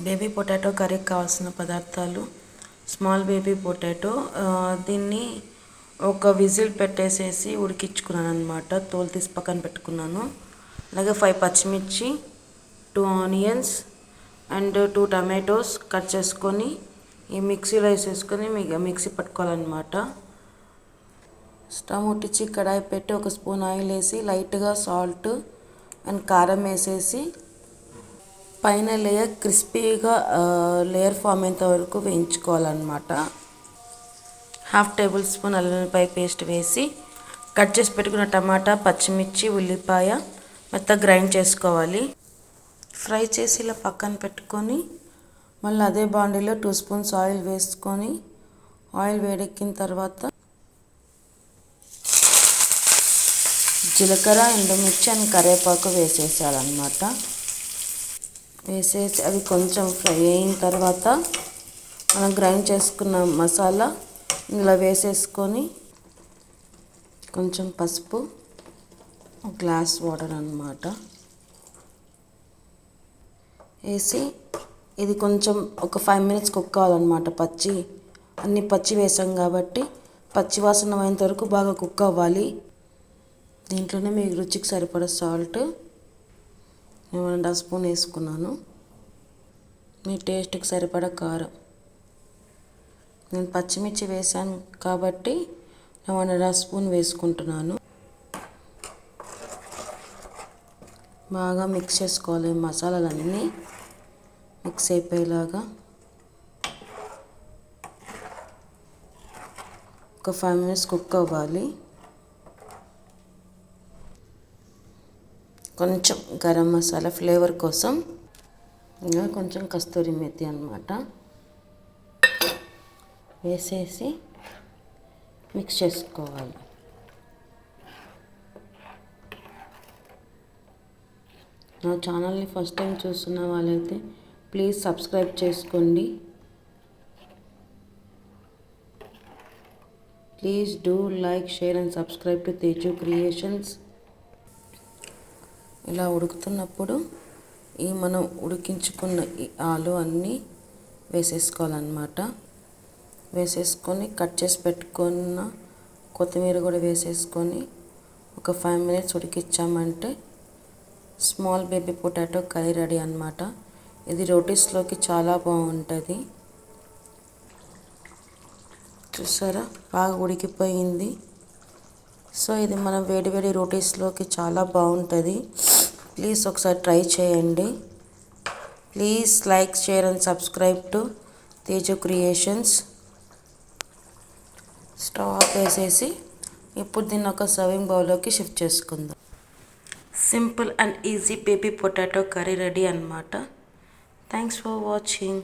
Baby potato కర్రీకి కావాల్సిన పదార్థాలు: స్మాల్ బేబీ పొటాటో, దీన్ని ఒక విజిల్ పెట్టేసేసి ఉడికించుకున్నాను అనమాట. తోలు తీసి పక్కన పెట్టుకున్నాను. అలాగే 5 పచ్చిమిర్చి, 2 ఆనియన్స్ అండ్ 2 టమాటోస్ కట్ చేసుకొని ఈ మిక్సీలో వేసేసుకొని మిక్సీ పట్టుకోవాలన్నమాట. స్టవ్ ముట్టించి కడాయి పెట్టి 1 స్పూన్ ఆయిల్ వేసి లైట్గా సాల్ట్ అండ్ కారం వేసేసి పైన లేయర్ క్రిస్పీగా లేయర్ ఫామ్ అయ్యేంత వరకు వేయించుకోవాలన్నమాట. 1/2 టేబుల్ స్పూన్ అల్లం వెల్లుల్లిపాయ పేస్ట్ వేసి కట్ చేసి పెట్టుకున్న టమాటా, పచ్చిమిర్చి, ఉల్లిపాయ మెత్తగా గ్రైండ్ చేసుకోవాలి. ఫ్రై చేసి ఇలా పక్కన పెట్టుకొని మళ్ళీ అదే బాండీలో 2 స్పూన్స్ ఆయిల్ వేసుకొని ఆయిల్ వేడెక్కిన తర్వాత జీలకర్ర, ఎండుమిర్చి అండ్ కరివేపాకు వేసేసాలన్నమాట. వేసేసి అవి కొంచెం ఫ్రై అయిన తర్వాత మనం గ్రైండ్ చేసుకున్న మసాలా ఇందులో వేసేసుకొని కొంచెం పసుపు, ఒక గ్లాస్ వాటర్ అన్నమాట వేసి ఇది కొంచెం ఒక 5 మినిట్స్ కుక్ కావాలన్నమాట. అన్ని పచ్చి వేసాం కాబట్టి పచ్చి వాసన పోయేంత వరకు బాగా కుక్ అవ్వాలి. దీంట్లోనే మీకు రుచికి సరిపడా సాల్ట్ 1.5 స్పూన్ వేసుకున్నాను. మీ టేస్ట్కి సరిపడా కారం. నేను పచ్చిమిర్చి వేసాను కాబట్టి 1.5 స్పూన్ వేసుకుంటున్నాను. బాగా మిక్స్ చేసుకోవాలి. మసాలాలన్నీ మిక్స్ అయిపోయేలాగా ఒక 5 మినిట్స్ కుక్ అవ్వాలి. కొంచెం గరం మసాలా ఫ్లేవర్ కోసం, ఇంకా కొంచెం కస్తూరి మెతి అన్నమాట వేసేసి మిక్స్ చేసుకోవాలి. నా ఛానల్ని ఫస్ట్ టైం చూస్తున్న వాళ్ళైతే ప్లీజ్ సబ్స్క్రైబ్ చేసుకోండి. Please do like, share and subscribe to Teju creations. ఇలా ఉడుకుతున్నప్పుడు మనం ఉడికించుకున్న ఈ ఆలు అన్నీ వేసేసుకోవాలన్నమాట. వేసేసుకొని కట్ చేసి పెట్టుకున్న కొత్తిమీర కూడా వేసేసుకొని ఒక 5 మినిట్స్ ఉడికించామంటే small baby potato curry ready అన్నమాట. ఇది రోటీస్లోకి చాలా బాగుంటుంది. చూసారా, బాగా ఉడికిపోయింది. సో ఇది మనం వేడి రోటీస్లోకి చాలా బాగుంటుంది. ప్లీజ్ ఒకసారి ట్రై చేయండి. Please like, share and subscribe to Teju creations. Stove off వేసేసి ఇప్పుడు దీన్ని ఒక సర్వింగ్ బౌల్లోకి షిఫ్ట్ చేసుకుందాం. Simple and easy baby potato curry ready అన్నమాట. Thanks for watching.